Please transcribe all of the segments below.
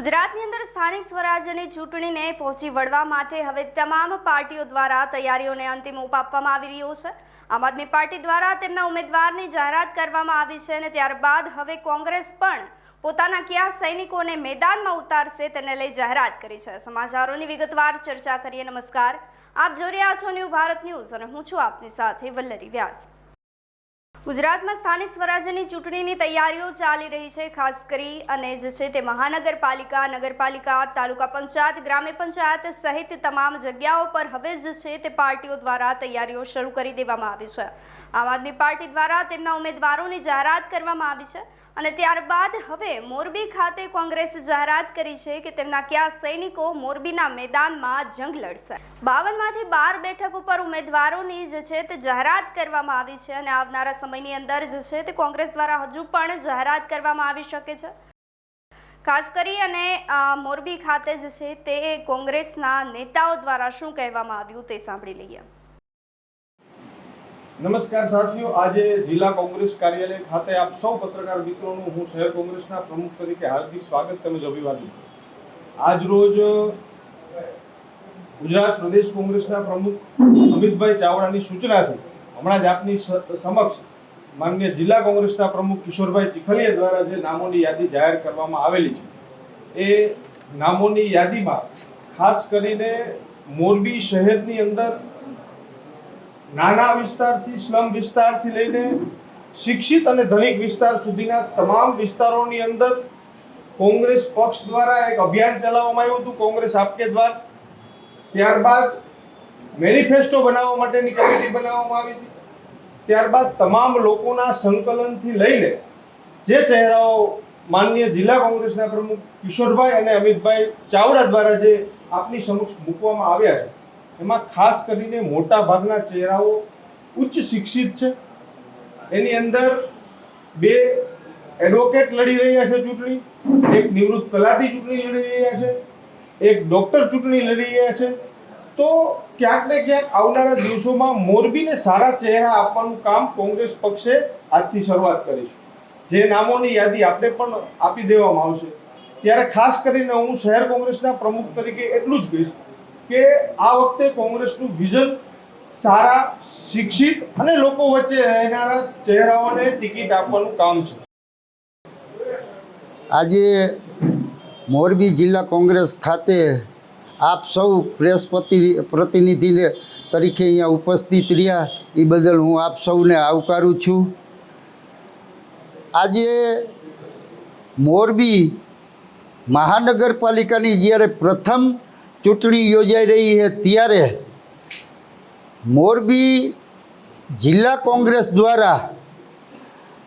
ગુજરાતની અંદર સ્થાનિક સ્વરાજ્યની ચૂંટણીને પહોંચી વળવા માટે હવે તમામ પાર્ટીઓ દ્વારા તૈયારીઓને અંતિમ ઓપ આપવામાં આવી રહ્યો છે। આમ આદમી પાર્ટી દ્વારા તેમના ઉમેદવારની જાહેરાત કરવામાં આવી છે અને ત્યારબાદ હવે કોંગ્રેસ પણ પોતાના કયા સૈનિકોને મેદાનમાં ઉતારશે તેને લઈ જાહેરાત કરી છે। સમાચારોની વિગતવાર ચર્ચા કરીએ। નમસ્કાર, આપ જોઈ રહ્યા છો ન્યૂ ભારત ન્યૂઝ અને હું છું આપની સાથે વલ્લરી વ્યાસ। ગુજરાતમાં સ્થાનિક સ્વરાજ્યની ચૂંટણીની તૈયારીઓ ચાલી રહી છે। ખાસ કરી અને જે છે તે મહાનગરપાલિકા, નગરપાલિકા, તાલુકા પંચાયત, ગ્રામ્ય પંચાયત સહિત તમામ જગ્યાઓ પર હવે જે છે તે પાર્ટીઓ દ્વારા તૈયારીઓ શરૂ કરી દેવામાં આવી છે। આમ આદમી પાર્ટી દ્વારા તેમના ઉમેદવારોની જાહેરાત કરવામાં આવી છે અને ત્યારબાદ હવે મોરબી ખાતે કોંગ્રેસે જાહેરાત કરી છે કે તેમના કયા સૈનિકો મોરબીના મેદાનમાં જંગ લડશે। 52માંથી 12 બેઠક ઉપર ઉમેદવારોની જે છે તે જાહેરાત કરવામાં આવી છે અને આવનારા સમયની અંદર જે છે તે કોંગ્રેસ દ્વારા હજુ પણ જાહેરાત કરવામાં આવી શકે છે। ખાસ કરી અને મોરબી ખાતે જે છે તે કોંગ્રેસના નેતાઓ દ્વારા શું કહેવામાં આવ્યું તે સાંભળી લઈએ। નમસ્કાર સાથીઓ, આજે જિલ્લા કોંગ્રેસ કાર્યાલય ખાતે આપ સૌ પત્રકાર મિત્રોનું હું શહેર કોંગ્રેસના પ્રમુખ તરીકે હાર્દિક સ્વાગત તેમજ અભિવાદન કરું। આજ રોજ ગુજરાત પ્રદેશ કોંગ્રેસના પ્રમુખ અમિતભાઈ ચાવડાની સૂચનાથી હમણાં જ આપની સમક્ષ માનનીય જિલ્લા કોંગ્રેસના પ્રમુખ કિશોરભાઈ ચીખલીયા દ્વારા જે નામોની યાદી જાહેર કરવામાં આવેલી છે એ નામોની યાદીમાં ખાસ કરીને મોરબી શહેરની અંદર નાના વિસ્તારથી સ્લમ વિસ્તારથી લઈને શિક્ષિત અને ધનિક વિસ્તાર સુધીના તમામ વિસ્તારોની અંદર કોંગ્રેસ પક્ષ દ્વારા એક અભિયાન ચલાવવામાં આવ્યું હતું, કોંગ્રેસ આપકે દ્વારા। ત્યારબાદ મેનિફેસ્ટો બનાવવા માટેની કમિટી બનાવવામાં આવી હતી। ત્યારબાદ તમામ લોકોના સંકલનથી લઈને જે ચહેરાઓ માનનીય જિલ્લા કોંગ્રેસના પ્રમુખ કિશોરભાઈ અને અમિતભાઈ ચાવડા દ્વારા જે આપની સમક્ષ મૂકવામાં આવ્યા છે એમાં ખાસ કરીને મોટા ભાગના ચહેરાઓ ઉચ્ચ શિક્ષિત છે। એની અંદર 2 એડવોકેટ લડી રહ્યા છે ચૂંટણી, એક નિવૃત્ત તલાટી ચૂંટણી લડી રહ્યા છે, એક ડોક્ટર ચૂંટણી લડી રહ્યા છે। તો ક્યાંક ને ક્યાંક આવનારા દિવસોમાં મોરબીને સારા ચહેરા આપવાનું કામ કોંગ્રેસ પક્ષે આજથી શરૂઆત કરી છે। જે નામોની યાદી આપણે પણ આપી દેવામાં આવશે ત્યારે ખાસ કરીને હું શહેર કોંગ્રેસના પ્રમુખ તરીકે એટલું જ કહીશ કે આ વખતે કોંગ્રેસનું વિઝન સારા, શિક્ષિત અને લોકો વચ્ચે રહેનારા ચહેરાઓને ટિકિટ આપવાનું કામ છે। આજે મોરબી જિલ્લા કોંગ્રેસ ખાતે આપ સૌ પ્રેસ પ્રતિનિધિ તરીકે અહીંયા ઉપસ્થિત રહ્યા એ બદલ હું આપ સૌને આવકારું છું। આજે મોરબી મહાનગરપાલિકાની જ્યારે પ્રથમ ચૂંટણી યોજાઈ રહી છે ત્યારે મોરબી જિલ્લા કોંગ્રેસ દ્વારા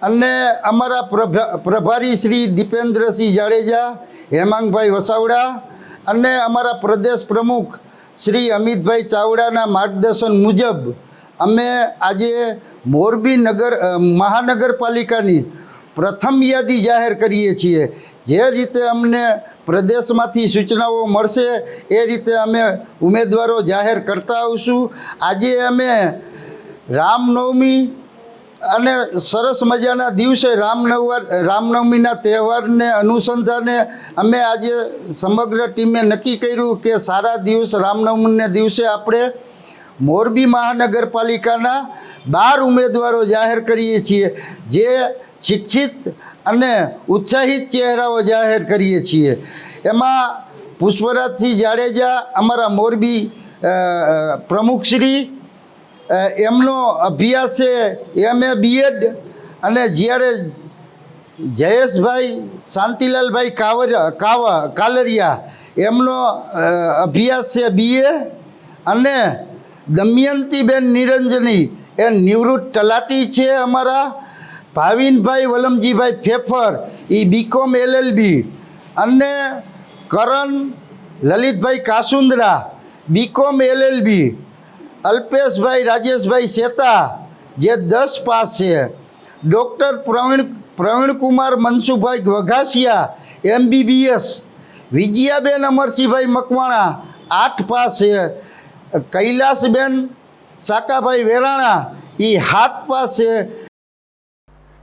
અને અમારા પ્રભારી શ્રી દીપેન્દ્રસિંહ જાડેજા, હેમાંગભાઈ વસાવડા અને અમારા પ્રદેશ પ્રમુખ શ્રી અમિતભાઈ ચાવડાના માર્ગદર્શન મુજબ અમે આજે મોરબી મહાનગરપાલિકાની પ્રથમ યાદી જાહેર કરીએ છીએ। જે રીતે અમને પ્રદેશમાંથી સૂચનાઓ મળશે એ રીતે અમે ઉમેદવારો જાહેર કરતા આવશું। આજે અમે રામનવમી અને સરસ મજાના દિવસે રામનવમીના તહેવારને અનુસંધાને અમે આજે સમગ્ર ટીમે નક્કી કર્યું કે સારા દિવસ રામનવમીને દિવસે આપણે મોરબી મહાનગરપાલિકાના 12 ઉમેદવારો જાહેર કરીએ છીએ। જે શિક્ષિત અને ઉત્સાહિત ચહેરાઓ જાહેર કરીએ છીએ। એમાં પુષ્પરાજસિંહ જાડેજા અમારા મોરબી પ્રમુખશ્રી, એમનો અભ્યાસ છે MA BEd અને જ્યારે જયેશભાઈ શાંતિલાલભાઈ કાલરિયા એમનો અભ્યાસ છે BA અને દમયંતીબેન નિરંજની એ નિવૃત્ત તલાટી છે અમારા। ભાવિનભાઈ વલમજીભાઈ ફેફર એ BCom LLB અને કરણ લલિતભાઈ કાસુંદ્રા BCom LLB, અલ્પેશભાઈ રાજેશભાઈ શેતા જે 10 પાસ છે, doctor Pravinkumar Mansukhbhai Vaghasiya MBBS, Vijayaben Amarsinhbhai Makwana 8 pass છે, કૈલાસબેન સાકાભાઈ વેરાણા એ 7 પાસ છે।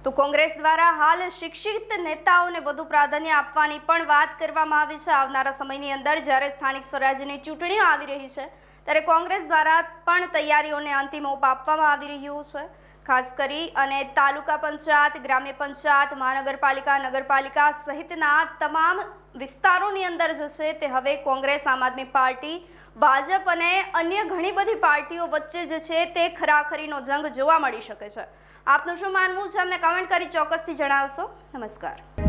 તો કોંગ્રેસ દ્વારા હાલ શિક્ષિત નેતાઓને વધુ પ્રાધાન્ય આપવાની પણ વાત કરવામાં આવી છે. આવનારા સમયની અંદર જ્યારે સ્થાનિક સ્વરાજ્યની ચૂંટણીઓ આવી રહી છે ત્યારે કોંગ્રેસ દ્વારા પણ તૈયારીઓને અંતિમ ઓપ આપવામાં આવી રહ્યું છે. ખાસ કરી અને તાલુકા પંચાયત, ગ્રામ્ય પંચાયત, મહાનગરપાલિકા, નગરપાલિકા સહિતના તમામ વિસ્તારોની અંદર જે છે તે હવે કોંગ્રેસ, આમ આદમી પાર્ટી, ભાજપ અને અન્ય ઘણી બધી પાર્ટીઓ વચ્ચે જે છે તે ખરાખરીનો જંગ જોવા મળી શકે છે. આપનું શું માનવું છે અમને કમેન્ટ કરી ચોક્કસથી જણાવશો. નમસ્કાર.